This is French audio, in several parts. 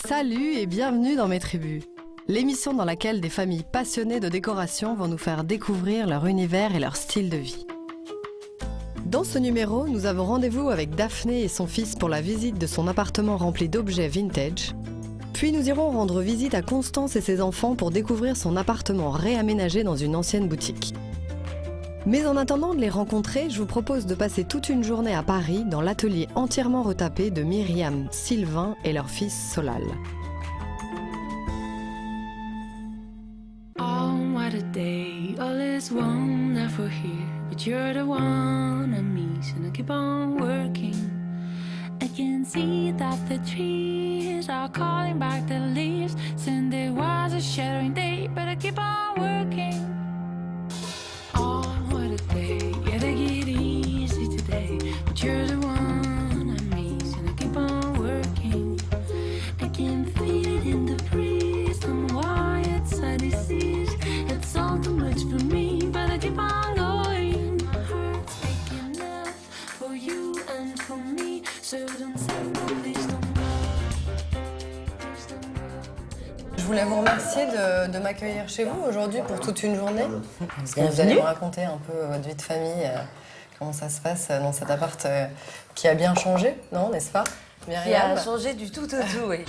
Salut et bienvenue dans Mes Tribus, l'émission dans laquelle des familles passionnées de décoration vont nous faire découvrir leur univers et leur style de vie. Dans ce numéro, nous avons rendez-vous avec Daphné et son fils pour la visite de son appartement rempli d'objets vintage. Puis nous irons rendre visite à Constance et ses enfants pour découvrir son appartement réaménagé dans une ancienne boutique. Mais en attendant de les rencontrer, je vous propose de passer toute une journée à Paris dans l'atelier entièrement retapé de Myriam, Sylvain et leur fils Solal. Oh, what a day, all is wonderful here, but you're the one I miss and I keep on working. I can see that the trees are calling back the leaves, saying there was a shadowing day, but I keep on working. Oh, what a day, yeah, they get easy today, but you're the one I miss and I keep on working. I can feel it in the breeze, and why it's a disease. It's all too much for me, but I keep on going. My heart's aching enough for you and for me, so don't say no, please don't go. Please don't go. Je voulais vous remercier de m'accueillir chez vous aujourd'hui pour toute une journée. Parce que vous allez Bienvenue. me raconter un peu votre vie de famille, comment ça se passe dans cet appart qui a bien changé, non, n'est-ce pas, Qui Myriam? a changé du tout au tout, oui.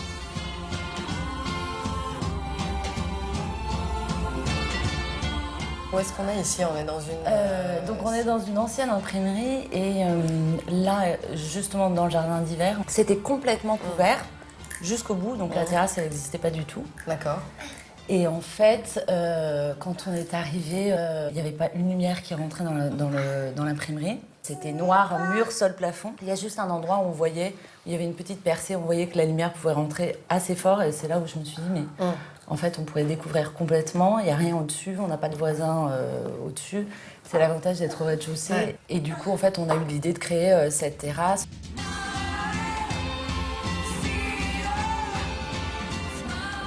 Où est-ce qu'on est ici? On est dans une... Donc on est dans une ancienne imprimerie et là, justement dans le jardin d'hiver, c'était complètement couvert jusqu'au bout, donc la terrasse elle n'existait pas du tout. D'accord. Et en fait, quand on est arrivé, il n'y avait pas une lumière qui rentrait dans l'imprimerie. C'était noir, mur, sol, plafond. Il y a juste un endroit où on voyait, il y avait une petite percée, on voyait que la lumière pouvait rentrer assez fort et c'est là où je me suis dit, mais en fait, on pourrait découvrir complètement, il n'y a rien au-dessus, on n'a pas de voisins au-dessus. C'est l'avantage d'être au rez-de-chaussée. Ouais. Et du coup, en fait, on a eu l'idée de créer cette terrasse.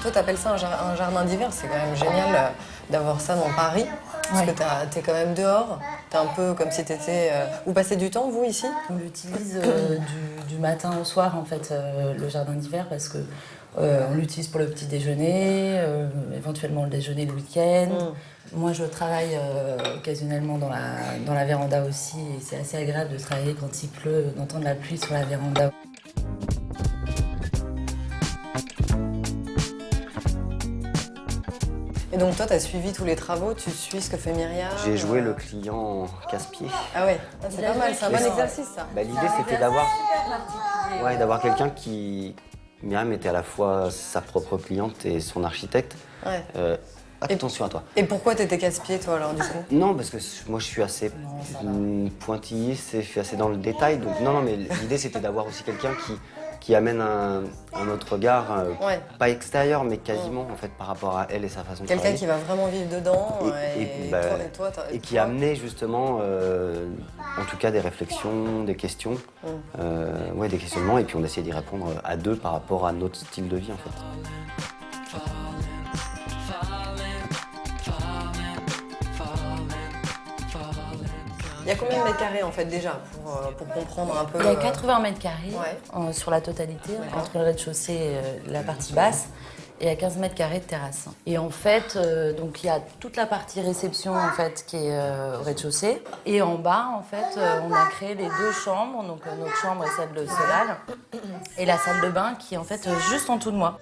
Toi, t'appelles ça un jardin d'hiver, c'est quand même génial d'avoir ça dans Paris. Parce Ouais. que t'es quand même dehors, t'es un peu comme si t'étais... Vous passez du temps, vous, ici? On l'utilise du matin au soir, en fait, le jardin d'hiver, parce que on l'utilise pour le petit déjeuner, éventuellement le déjeuner le week-end. Moi, je travaille occasionnellement dans la véranda aussi, et c'est assez agréable de travailler quand il pleut, d'entendre la pluie sur la véranda. Et donc toi, t'as suivi tous les travaux, tu suis ce que fait Myriam? J'ai joué le client casse-pied. Ah ouais, c'est pas mal, c'est un bon exercice, ça. Bah, l'idée c'était d'avoir quelqu'un qui... Myriam était à la fois sa propre cliente et son architecte. Ouais. Attention à toi. Et pourquoi t'étais casse-pied, toi, alors, du coup? Non, parce que moi je suis assez pointilliste et je suis assez dans le détail. Donc non, mais l'idée c'était d'avoir aussi quelqu'un qui amène un autre regard, Ouais. pas extérieur, mais quasiment en fait par rapport à elle et sa façon de Quelqu'un travailler. qui va vraiment vivre dedans, Bah, toi, et qui amenait justement, en tout cas, des réflexions, des questions, ouais, des questionnements, et puis on essayait d'y répondre à deux par rapport à notre style de vie en fait. Il y a combien de mètres carrés, en fait, déjà, pour comprendre un peu... Il y a 80 mètres carrés Ouais. sur la totalité, D'accord. entre le rez-de-chaussée et la partie basse. Et il y a 15 mètres carrés de terrasse. Et en fait, donc il y a toute la partie réception en fait qui est au rez-de-chaussée. Et en bas, en fait, on a créé les deux chambres. Donc notre chambre et celle de Solal. Et la salle de bain qui est en fait juste en dessous de moi.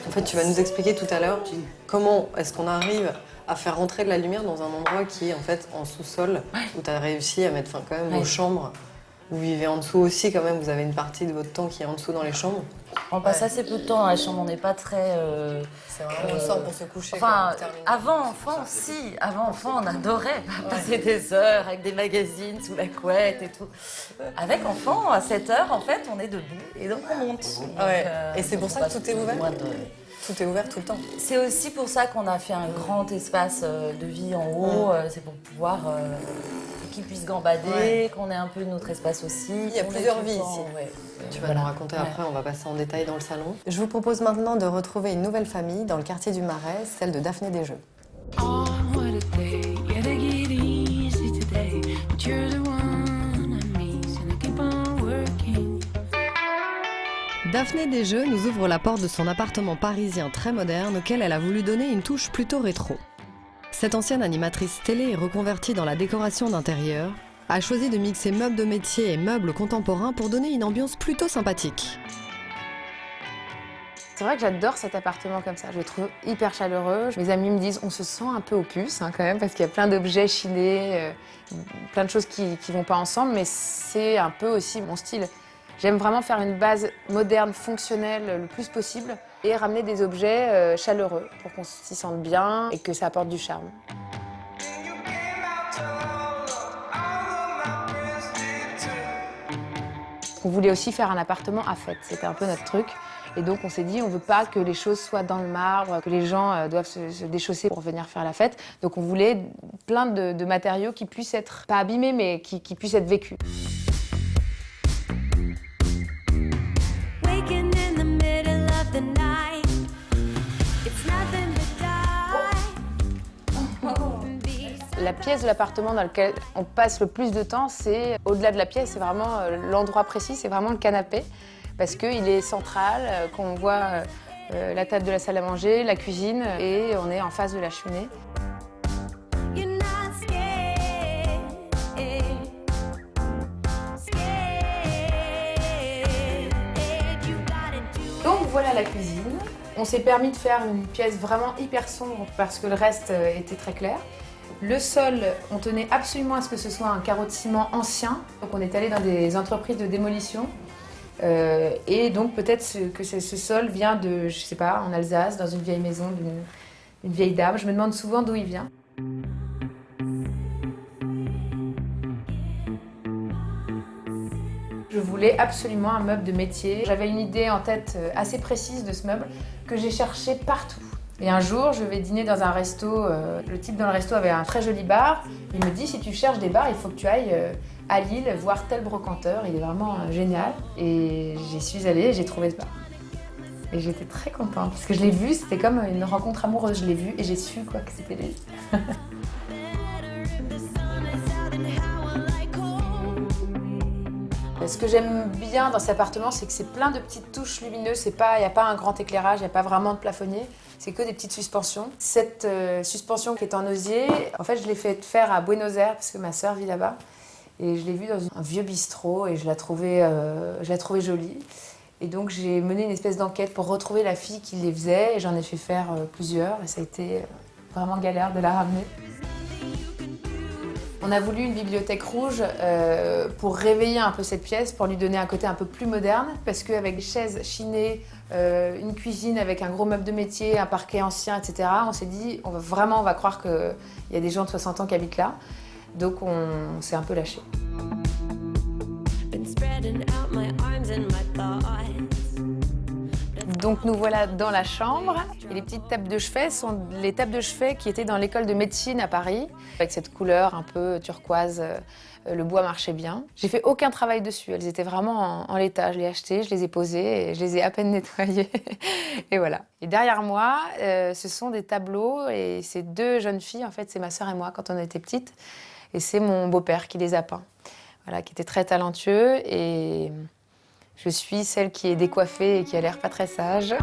En fait, tu vas nous expliquer tout à l'heure comment est-ce qu'on arrive à faire rentrer de la lumière dans un endroit qui est en fait en sous-sol, où tu as réussi à mettre fin quand même Ouais. aux chambres. Vous vivez en dessous aussi quand même, vous avez une partie de votre temps qui est en dessous dans les chambres. On passe assez peu de temps dans la chambre, on n'est pas très... C'est vraiment on sort pour se coucher. Enfin, quand on termine. avant enfant, si. Avant enfant, on adorait passer des heures avec des magazines sous la couette et tout. Avec enfant, à 7 heures, en fait, on est debout et donc on monte. Ah ouais. Donc, Et c'est pour on ça que passe tout est ouvert moins de- Tout est ouvert tout le temps. C'est aussi pour ça qu'on a fait un grand espace de vie en haut. C'est pour pouvoir qu'ils puissent gambader, Ouais. qu'on ait un peu notre espace aussi. Il y a qu'on ait plusieurs tout le vies temps, ici. ouais. Tu vas Voilà. nous raconter Ouais. après, on va passer en détail dans le salon. Je vous propose maintenant de retrouver une nouvelle famille dans le quartier du Marais, celle de Daphné Desjeux. Oh, what a day, yeah, they get easy today, but you're the one I miss and I keep on working. Daphné Desjeux nous ouvre la porte de son appartement parisien très moderne auquel elle a voulu donner une touche plutôt rétro. Cette ancienne animatrice télé est reconvertie dans la décoration d'intérieur, a choisi de mixer meubles de métier et meubles contemporains pour donner une ambiance plutôt sympathique. C'est vrai que j'adore cet appartement comme ça, je le trouve hyper chaleureux. Mes amis me disent on se sent un peu opus quand même parce qu'il y a plein d'objets chinés, plein de choses qui vont pas ensemble, mais c'est un peu aussi mon style. J'aime vraiment faire une base moderne, fonctionnelle le plus possible et ramener des objets chaleureux pour qu'on s'y sente bien et que ça apporte du charme. On voulait aussi faire un appartement à fête, c'était un peu notre truc. Et donc on s'est dit, on veut pas que les choses soient dans le marbre, que les gens doivent se déchausser pour venir faire la fête. Donc on voulait plein de matériaux qui puissent être, pas abîmés, mais qui puissent être vécus. La pièce de l'appartement dans laquelle on passe le plus de temps, c'est au-delà de la pièce, c'est vraiment l'endroit précis, c'est vraiment le canapé. Parce qu'il est central, qu'on voit la table de la salle à manger, la cuisine, et on est en face de la cheminée. Donc voilà la cuisine. On s'est permis de faire une pièce vraiment hyper sombre parce que le reste était très clair. Le sol, on tenait absolument à ce que ce soit un carreau de ciment ancien. Donc on est allé dans des entreprises de démolition. Et donc peut-être que ce sol vient de, je sais pas, en Alsace, dans une vieille maison d'une vieille dame. Je me demande souvent d'où il vient. Je voulais absolument un meuble de métier. J'avais une idée en tête assez précise de ce meuble que j'ai cherché partout. Et un jour, je vais dîner dans un resto. Le type dans le resto avait un très joli bar. Il me dit, si tu cherches des bars, il faut que tu ailles à Lille voir tel brocanteur. Il est vraiment génial. Et j'y suis allée et j'ai trouvé ce bar. Et j'étais très contente parce que je l'ai vu, c'était comme une rencontre amoureuse. Je l'ai vu et j'ai su que c'était lui. Ce que j'aime bien dans cet appartement, c'est que c'est plein de petites touches lumineuses. Il n'y a pas un grand éclairage, il n'y a pas vraiment de plafonnier. C'est que des petites suspensions. Cette suspension qui est en osier, en fait, je l'ai fait faire à Buenos Aires parce que ma sœur vit là-bas. Et je l'ai vue dans un vieux bistrot et je la trouvais jolie. Et donc, j'ai mené une espèce d'enquête pour retrouver la fille qui les faisait. Et j'en ai fait faire plusieurs. Et ça a été vraiment galère de la ramener. On a voulu une bibliothèque rouge pour réveiller un peu cette pièce, pour lui donner un côté un peu plus moderne, parce qu'avec des chaises chinées, une cuisine avec un gros meuble de métier, un parquet ancien, etc., on s'est dit, on va croire qu'il y a des gens de 60 ans qui habitent là. Donc on s'est un peu lâché. Donc nous voilà dans la chambre. Et les petites tables de chevet sont les tables de chevet qui étaient dans l'école de médecine à Paris. Avec cette couleur un peu turquoise, le bois marchait bien. J'ai fait aucun travail dessus, elles étaient vraiment en l'état. Je les ai achetées, je les ai posées et je les ai à peine nettoyées. Et voilà. Et derrière moi, ce sont des tableaux et ces deux jeunes filles, en fait, c'est ma sœur et moi quand on était petites. Et c'est mon beau-père qui les a peints. Voilà, qui était très talentueux et je suis celle qui est décoiffée et qui a l'air pas très sage.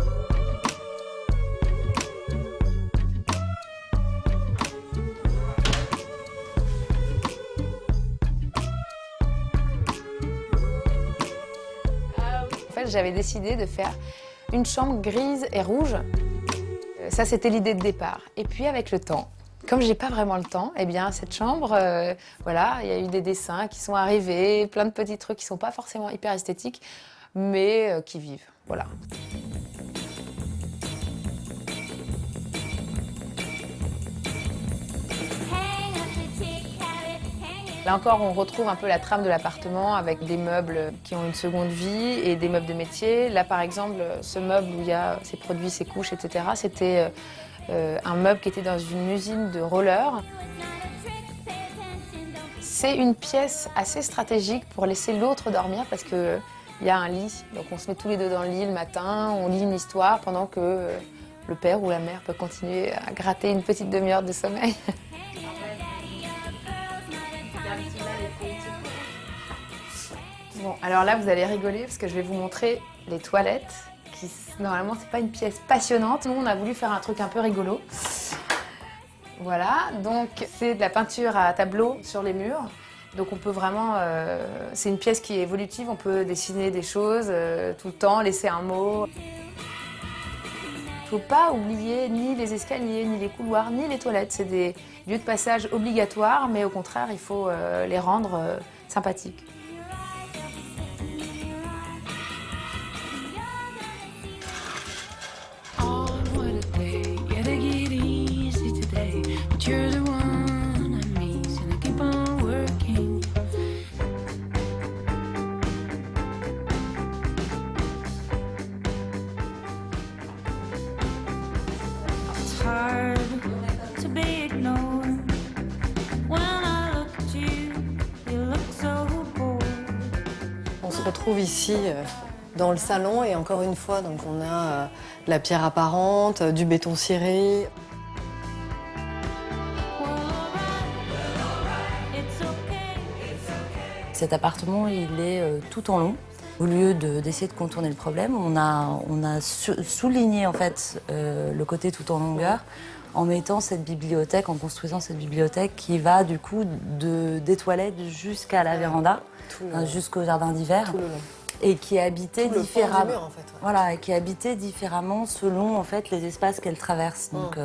En fait, j'avais décidé de faire une chambre grise et rouge. Ça, c'était l'idée de départ. Et puis, avec le temps, comme j'ai pas vraiment le temps, eh bien, cette chambre, voilà, il y a eu des dessins qui sont arrivés, plein de petits trucs qui sont pas forcément hyper esthétiques, mais qui vivent, voilà. Là encore, on retrouve un peu la trame de l'appartement avec des meubles qui ont une seconde vie et des meubles de métier. Là, par exemple, ce meuble où il y a ses produits, ses couches, etc., c'était un meuble qui était dans une usine de rollers. C'est une pièce assez stratégique pour laisser l'autre dormir parce qu'il y a un lit. Donc on se met tous les deux dans le lit le matin, on lit une histoire pendant que le père ou la mère peut continuer à gratter une petite demi-heure de sommeil. Bon, Alors là, vous allez rigoler parce que je vais vous montrer les toilettes. Normalement, c'est pas une pièce passionnante. Nous, on a voulu faire un truc un peu rigolo. Voilà, donc c'est de la peinture à tableau sur les murs. Donc on peut vraiment... c'est une pièce qui est évolutive, on peut dessiner des choses tout le temps, laisser un mot. Il ne faut pas oublier ni les escaliers, ni les couloirs, ni les toilettes. C'est des lieux de passage obligatoires, mais au contraire, il faut les rendre sympathiques. Oh, what a day. Yeah, they get easy today. But you're the one I miss, and I keep on working. It's hard to be ignored. When I look at you, you look so bored. On se retrouve ici dans le salon et encore une fois, donc on a de la pierre apparente, du béton ciré. It's okay. Cet appartement, il est tout en long. Au lieu d'essayer de contourner le problème, on a souligné en fait le côté tout en longueur en mettant cette bibliothèque, en construisant cette bibliothèque qui va du coup des toilettes jusqu'à la véranda, jusqu'au jardin d'hiver. Tout le long. Et qui est habitée Tout le pan du différemment. mur, en fait, ouais. Voilà, et qui est habitée différemment selon en fait les espaces qu'elle traverse. Donc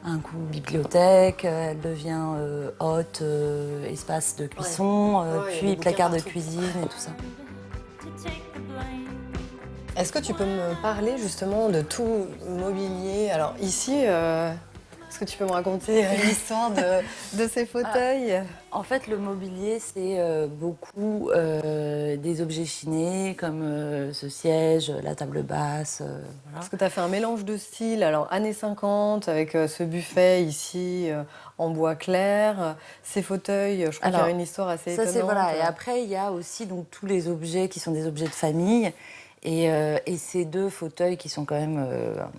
un coup bibliothèque, elle devient hôte, espace de cuisson, Ouais, il y a puis des placard de bouquins partout. cuisine et tout ça. To take the blame. Est-ce que tu peux me parler justement de tout le mobilier? Alors ici, est-ce que tu peux me raconter l'histoire de ces fauteuils? En fait, le mobilier, c'est beaucoup des objets chinés, comme ce siège, la table basse. Voilà. Parce que tu as fait un mélange de styles, alors années 50, avec ce buffet ici en bois clair, ces fauteuils, je crois qu'il y a une histoire assez Ça, étonnante. c'est voilà. Et après, il y a aussi donc, tous les objets qui sont des objets de famille. Et ces deux fauteuils qui sont quand même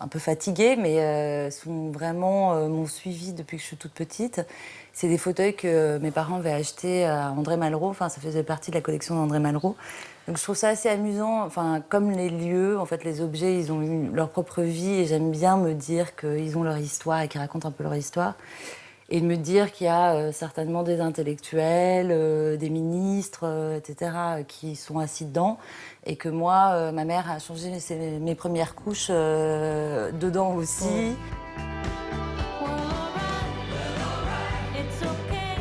un peu fatigués, mais sont vraiment m'ont suivi depuis que je suis toute petite. C'est des fauteuils que mes parents avaient achetés à André Malraux. Enfin, ça faisait partie de la collection d'André Malraux. Donc, je trouve ça assez amusant. Enfin, comme les lieux, en fait, les objets, ils ont eu leur propre vie. Et j'aime bien me dire qu'ils ont leur histoire et qu'ils racontent un peu leur histoire. Et de me dire qu'il y a certainement des intellectuels, des ministres, etc., qui sont assis dedans. Et que moi, ma mère a changé mes premières couches dedans aussi. Well, alright. It's okay.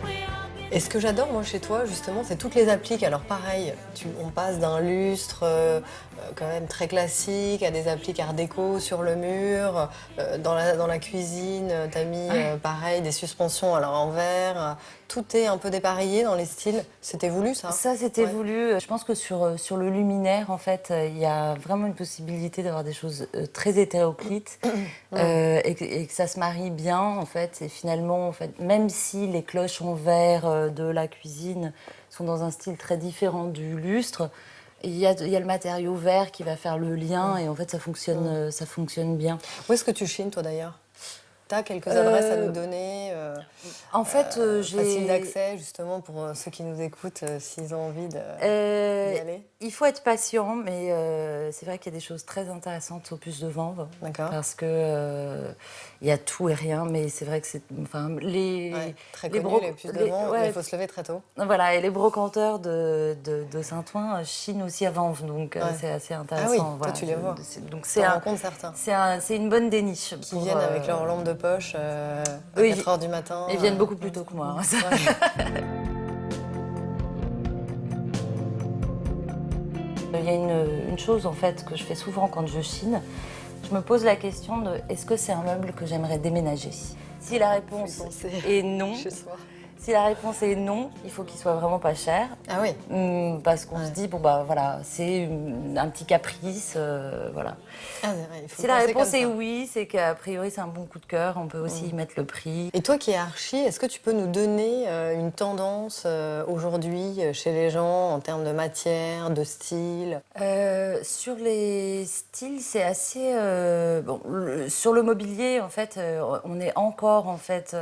We all get Et ce que j'adore, moi, chez toi, justement, c'est toutes les appliques. Alors, pareil, on passe d'un lustre quand même très classique à des appliques art déco sur le mur. Dans la cuisine, t'as mis, pareil, des suspensions alors en verre. Tout est un peu dépareillé dans les styles. C'était voulu, ça? Ça, c'était Ouais. voulu. Je pense que sur le luminaire, en fait, il y a vraiment une possibilité d'avoir des choses très hétéroclites et que ça se marie bien, en fait. Et finalement, en fait, même si les cloches en verre de la cuisine sont dans un style très différent du lustre, il y a le matériau vert qui va faire le lien et en fait, ça fonctionne bien. Où est-ce que tu chines, toi, d'ailleurs? T'as quelques adresses à nous donner En fait, j'ai... facile d'accès, justement, pour ceux qui nous écoutent, s'ils ont envie d'y aller. Il faut être patient, mais c'est vrai qu'il y a des choses très intéressantes au Puce de Vanves. D'accord. Parce que il y a tout et rien, mais c'est vrai que c'est... Enfin, Ouais, très connu, les puces de vent, mais il faut se lever très tôt. Voilà, et les brocanteurs de Saint-Ouen chinent aussi à Vanves, donc c'est assez intéressant. Ah oui, toi, voilà. tu les vois. Donc Tu en rencontres certains c'est une bonne déniche. qui viennent avec leur lampe de poche à oui, 4 h du matin. Ils viennent beaucoup plus tôt que moi. Ouais. Il y a une chose en fait que je fais souvent quand je chine. Je me pose la question de est-ce que c'est un meuble que j'aimerais déménager? Si la réponse est non, Chez soi. si la réponse est non, il faut qu'il soit vraiment pas cher. Ah oui. Parce qu'on se dit bon bah voilà, c'est un petit caprice, voilà. Ah, c'est vrai, il faut Si la penser réponse comme est ça. oui, c'est qu'a priori c'est un bon coup de cœur. On peut aussi y mettre le prix. Et toi qui es archi, est-ce que tu peux nous donner une tendance aujourd'hui chez les gens en termes de matière, de style? Sur les styles, c'est assez bon. Sur le mobilier, en fait, on est encore en fait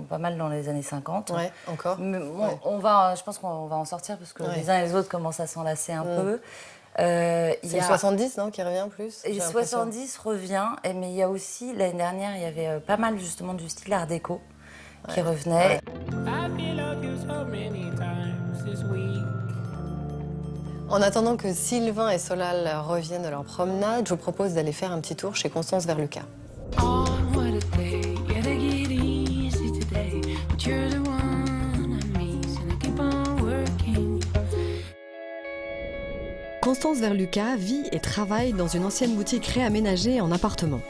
pas mal dans les années 50. temps. Ouais, encore. Mais bon, Ouais. je pense qu'on va en sortir parce que Ouais. les uns et les autres commencent à s'enlacer un peu. C'est le 70, non, qui revient plus Et j'ai l'impression. 70 revient, mais il y a aussi, l'année dernière, il y avait pas mal justement du style art déco qui revenait. I feel like you so many times this week. En attendant que Sylvain et Solal reviennent de leur promenade, je vous propose d'aller faire un petit tour chez Constance Verluca. Oh, what a day. Yeah, they get easy today. But you're the one I miss, and I keep on working. Constance Verluca vit et travaille dans une ancienne boutique réaménagée en appartement.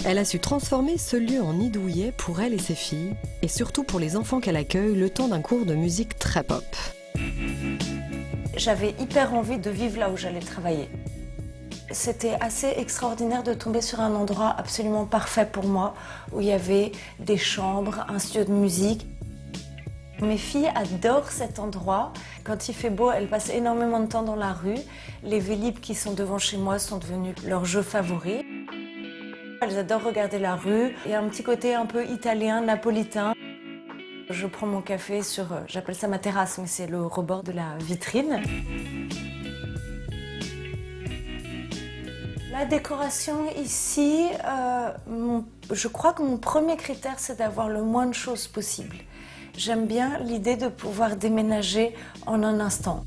Elle a su transformer ce lieu en nid douillet pour elle et ses filles, et surtout pour les enfants qu'elle accueille le temps d'un cours de musique très pop. J'avais hyper envie de vivre là où j'allais travailler. C'était assez extraordinaire de tomber sur un endroit absolument parfait pour moi, où il y avait des chambres, un studio de musique. Mes filles adorent cet endroit. Quand il fait beau, elles passent énormément de temps dans la rue. Les Vélib qui sont devant chez moi sont devenus leur jeu favori. Elles adorent regarder la rue. Il y a un petit côté un peu italien, napolitain. Je prends mon café sur, j'appelle ça ma terrasse, mais c'est le rebord de la vitrine. La décoration ici, je crois que mon premier critère, c'est d'avoir le moins de choses possible. J'aime bien l'idée de pouvoir déménager en un instant.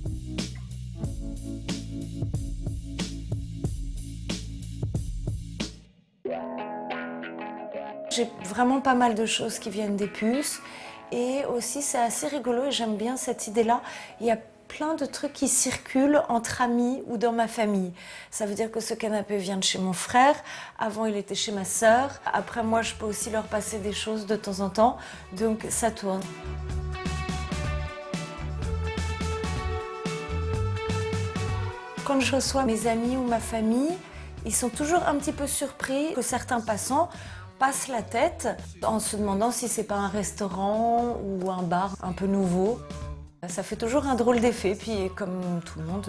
J'ai vraiment pas mal de choses qui viennent des puces. Et aussi, c'est assez rigolo et j'aime bien cette idée-là. Il y a plein de trucs qui circulent entre amis ou dans ma famille. Ça veut dire que ce canapé vient de chez mon frère. Avant, il était chez ma sœur. Après, moi, je peux aussi leur passer des choses de temps en temps. Donc, ça tourne. Quand je reçois mes amis ou ma famille, ils sont toujours un petit peu surpris que certains passants passent la tête en se demandant si c'est pas un restaurant ou un bar un peu nouveau. Ça fait toujours un drôle d'effet, puis comme tout le monde,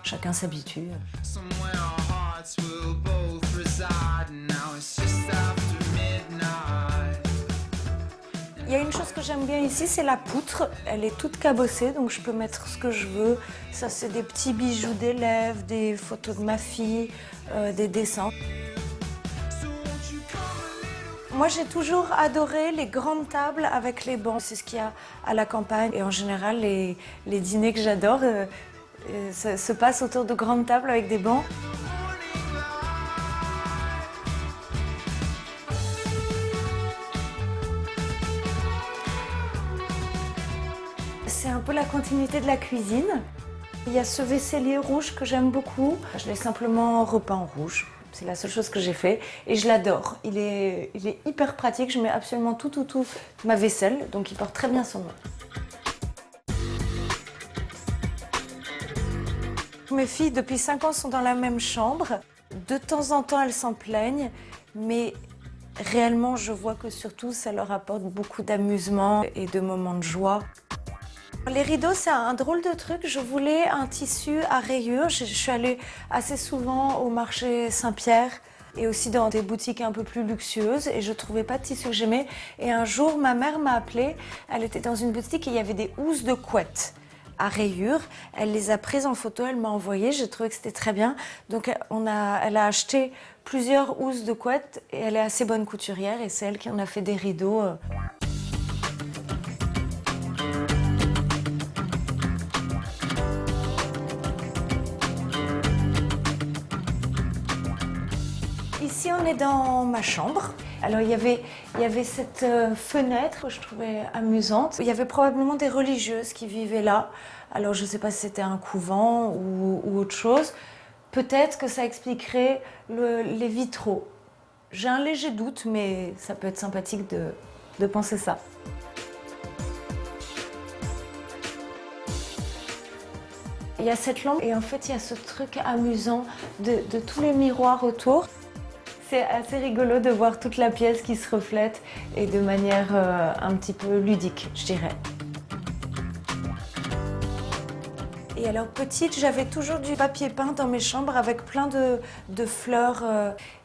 chacun s'habitue. Somewhere our hearts will both reside. Now it's just after midnight. Il y a une chose que j'aime bien ici, c'est la poutre. Elle est toute cabossée, donc je peux mettre ce que je veux. Ça, c'est des petits bijoux d'élèves, des photos de ma fille, des dessins. Moi, j'ai toujours adoré les grandes tables avec les bancs. C'est ce qu'il y a à la campagne. Et en général, les dîners que j'adore se passent autour de grandes tables avec des bancs. C'est un peu la continuité de la cuisine. Il y a ce vaisselier rouge que j'aime beaucoup. Je l'ai simplement repeint en rouge. C'est la seule chose que j'ai fait et je l'adore. Il est hyper pratique, je mets absolument tout ma vaisselle, donc il porte très bien son nom. Mes filles, depuis 5 ans, sont dans la même chambre. De temps en temps, elles s'en plaignent, mais réellement, je vois que surtout, ça leur apporte beaucoup d'amusement et de moments de joie. Les rideaux, c'est un drôle de truc. Je voulais un tissu à rayures. Je suis allée assez souvent au marché Saint-Pierre et aussi dans des boutiques un peu plus luxueuses et je trouvais pas de tissu que j'aimais. Et un jour, ma mère m'a appelée. Elle était dans une boutique et il y avait des housses de couette à rayures. Elle les a prises en photo, elle m'a envoyé. J'ai trouvé que c'était très bien. Donc, elle a acheté plusieurs housses de couette et elle est assez bonne couturière et c'est elle qui en a fait des rideaux. Ici, on est dans ma chambre. Alors, il y avait cette fenêtre que je trouvais amusante. Il y avait probablement des religieuses qui vivaient là. Alors, je ne sais pas si c'était un couvent ou autre chose. Peut-être que ça expliquerait les vitraux. J'ai un léger doute, mais ça peut être sympathique de penser ça. Il y a cette lampe et en fait, il y a ce truc amusant de tous les miroirs autour. C'est assez rigolo de voir toute la pièce qui se reflète et de manière un petit peu ludique, je dirais. Et alors petite, j'avais toujours du papier peint dans mes chambres avec plein de fleurs.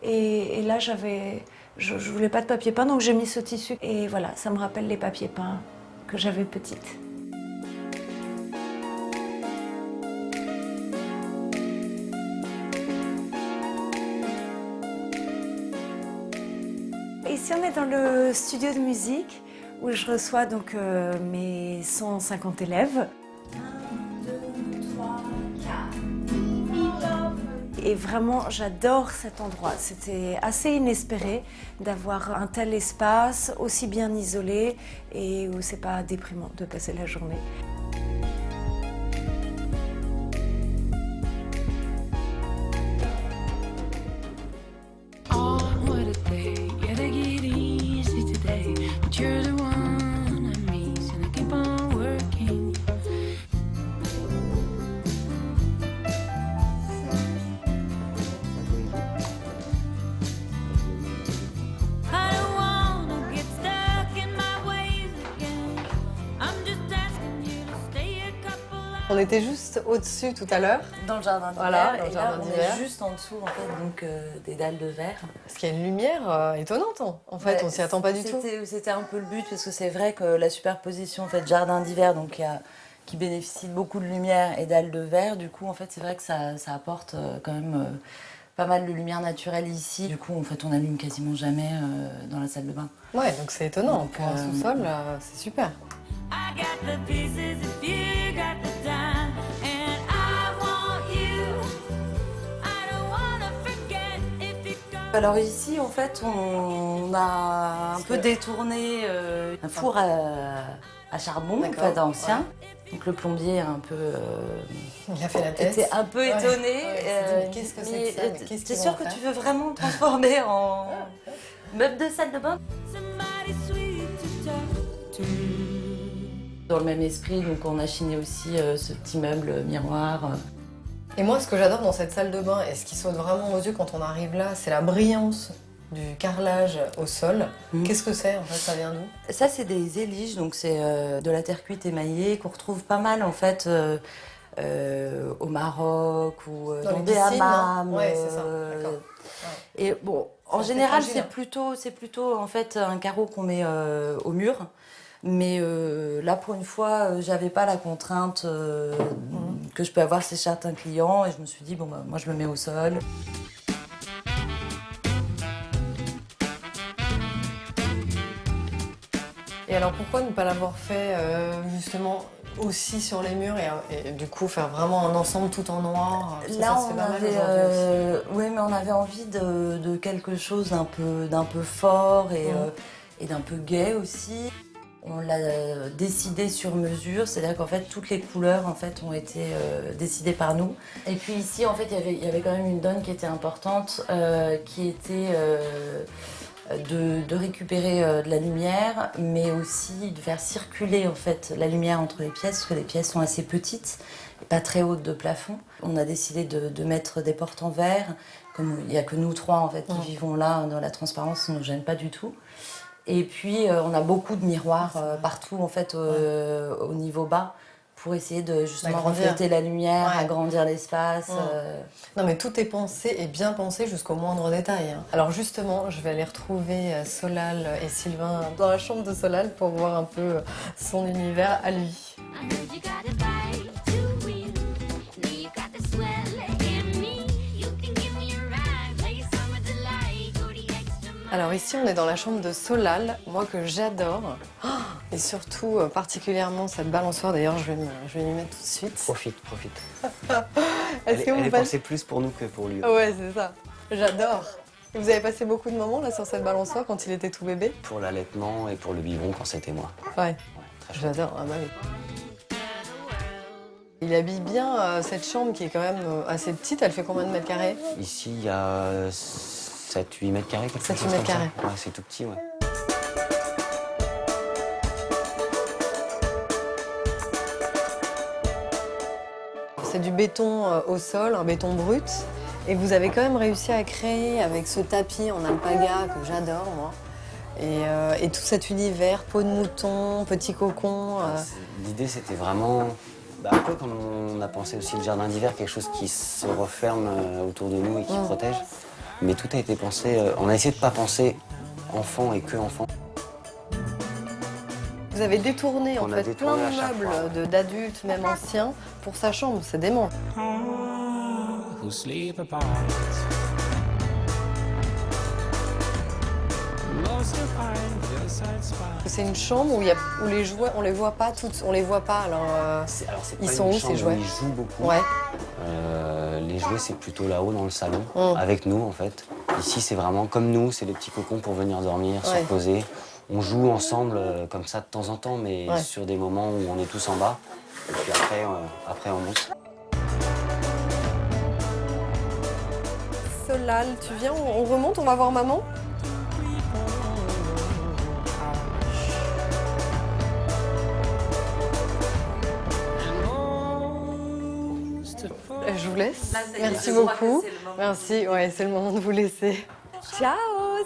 Et là, je voulais pas de papier peint, donc j'ai mis ce tissu. Et voilà, ça me rappelle les papiers peints que j'avais petite. Ici, on est dans le studio de musique où je reçois donc mes 150 élèves. 1, 2, 3, 4. Et vraiment, j'adore cet endroit. C'était assez inespéré d'avoir un tel espace aussi bien isolé et où c'est pas déprimant de passer la journée. Oh, what a day. Yeah, they get easy today. But you're the one I miss, and I keep on working. I don't wanna get stuck in my ways again. I'm just asking you to stay a couple hours. On était juste au-dessus tout à l'heure, Dans le jardin d'hiver. Voilà, dans le et jardin là, on d'hiver. est juste en dessous en fait, donc des dalles de verre. parce qu'il y a une lumière étonnante. En fait, on s'y attend pas du tout. C'était un peu le but parce que c'est vrai que la superposition en fait jardin d'hiver donc qui bénéficie de beaucoup de lumière et dalles de verre, du coup en fait c'est vrai que ça apporte quand même pas mal de lumière naturelle ici. Du coup en fait on allume quasiment jamais dans la salle de bain. Ouais, donc c'est étonnant. Donc, Pour un sous-sol, c'est super. I got the pieces if you got the time, and I want you. I don't wanna forget if you go. Alors ici en fait on a un peu détourné un four à charbon en D'accord, fait ancien. Donc le plombier a un peu Il a fait la tête. était un peu Ouais, étonné. ouais, il s'est dit, mais qu'est-ce que c'est que ça, mais qu'est-ce T'es qu'ils sûr vont que faire tu veux vraiment te transformer en meuble de salle de bain? Somebody sweet to talk to. Dans le même esprit, donc on a chiné aussi ce petit meuble miroir. Et moi, ce que j'adore dans cette salle de bain et ce qui saute vraiment aux yeux quand on arrive là, c'est la brillance du carrelage au sol. Qu'est-ce que c'est en fait? Ça vient d'où? Ça c'est des éliges, donc c'est de la terre cuite émaillée qu'on retrouve pas mal en fait au Maroc ou Dans dans les des piscines, non? hammams. Ouais, c'est ça, d'accord. Et bon, en C'est général fragile, hein. c'est plutôt en fait un carreau qu'on met au mur. Mais là, pour une fois, j'avais pas la contrainte que je peux avoir chez certains clients. Et je me suis dit, bon, bah, moi, je le mets au sol. Et alors pourquoi ne pas l'avoir fait justement aussi sur les murs et du coup faire vraiment un ensemble tout en noir? Là, ça se fait on pas mal avait, aujourd'hui aussi. oui, mais on avait envie de quelque chose d'un peu fort et d'un peu gai aussi. On l'a décidé sur mesure, c'est-à-dire qu'en fait toutes les couleurs en fait ont été décidées par nous. Et puis ici en fait il y avait quand même une donne qui était importante, qui était de récupérer de la lumière, mais aussi de faire circuler en fait la lumière entre les pièces, parce que les pièces sont assez petites, et pas très hautes de plafond. On a décidé de mettre des portes en verre, comme il n'y a que nous trois en fait qui vivons là dans la transparence, ça ne nous gêne pas du tout. Et puis on a beaucoup de miroirs partout en fait au niveau bas pour essayer de justement D'agrandir. refléter la lumière, Ouais. agrandir l'espace. Non mais tout est pensé et bien pensé jusqu'au moindre détail. Hein. Alors justement, je vais aller retrouver Solal et Sylvain dans la chambre de Solal pour voir un peu son univers à lui. I heard you got a bite to win. Know you got the swell in me. You can give me a ride, play some of the light, go the extra mile. Alors ici, on est dans la chambre de Solal, moi que j'adore. Oh, et surtout, particulièrement cette balançoire. D'ailleurs, je vais m'y mettre tout de suite. Profite. Est-ce que Elle vous est faites- pensée plus pour nous que pour lui. Ouais, c'est ça. J'adore. Et vous avez passé beaucoup de moments là sur cette balançoire quand il était tout bébé? Pour l'allaitement et pour le biberon quand c'était moi. Ouais. Ouais, très chouette. J'adore, ah bah oui. Il habille bien cette chambre qui est quand même assez petite. Elle fait combien de mètres carrés? Ici, il y a 7-8 mètres carrés, quelque 7-8 chose mètres comme ça. carrés. Ouais, c'est tout petit, ouais. C'est du béton au sol, un béton brut. Et vous avez quand même réussi à créer avec ce tapis en alpaga que j'adore, moi. Et tout cet univers, peau de mouton, petit cocon. L'idée, c'était vraiment, un peu comme on a pensé aussi le jardin d'hiver, quelque chose qui se referme autour de nous et qui protège. Mais tout a été pensé, on a essayé de ne pas penser enfant et que enfant. Vous avez détourné en On a fait détourné plein à de chaque fois, meubles d'adultes, même anciens, pour sa chambre. C'est dément. who sleep apart. Most of find the side spot. C'est une chambre où, où les jouets, on les voit pas toutes. On les voit pas. Alors, C'est Ils pas sont une où, ces chambre jouets Ils jouent beaucoup. ouais. Les jouets, c'est plutôt là-haut dans le salon, Mm. avec nous en fait. Ici, c'est vraiment comme nous, c'est des petits cocons pour venir dormir, se Ouais. reposer. On joue ensemble comme ça de temps en temps, mais Ouais. sur des moments où on est tous en bas. Et puis après on monte. Solal, tu viens, on remonte, on va voir maman. Je vous laisse. Merci beaucoup. Merci, ouais, c'est le moment de vous laisser. Ciao,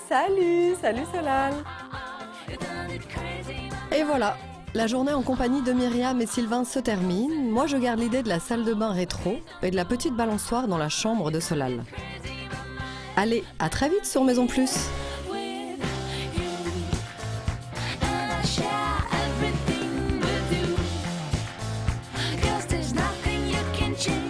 salut Solal. Et voilà, la journée en compagnie de Myriam et Sylvain se termine. Moi, je garde l'idée de la salle de bain rétro et de la petite balançoire dans la chambre de Solal. Allez, à très vite sur Maison Plus. with you, and I share everything with you. 'Cause there's nothing you can change.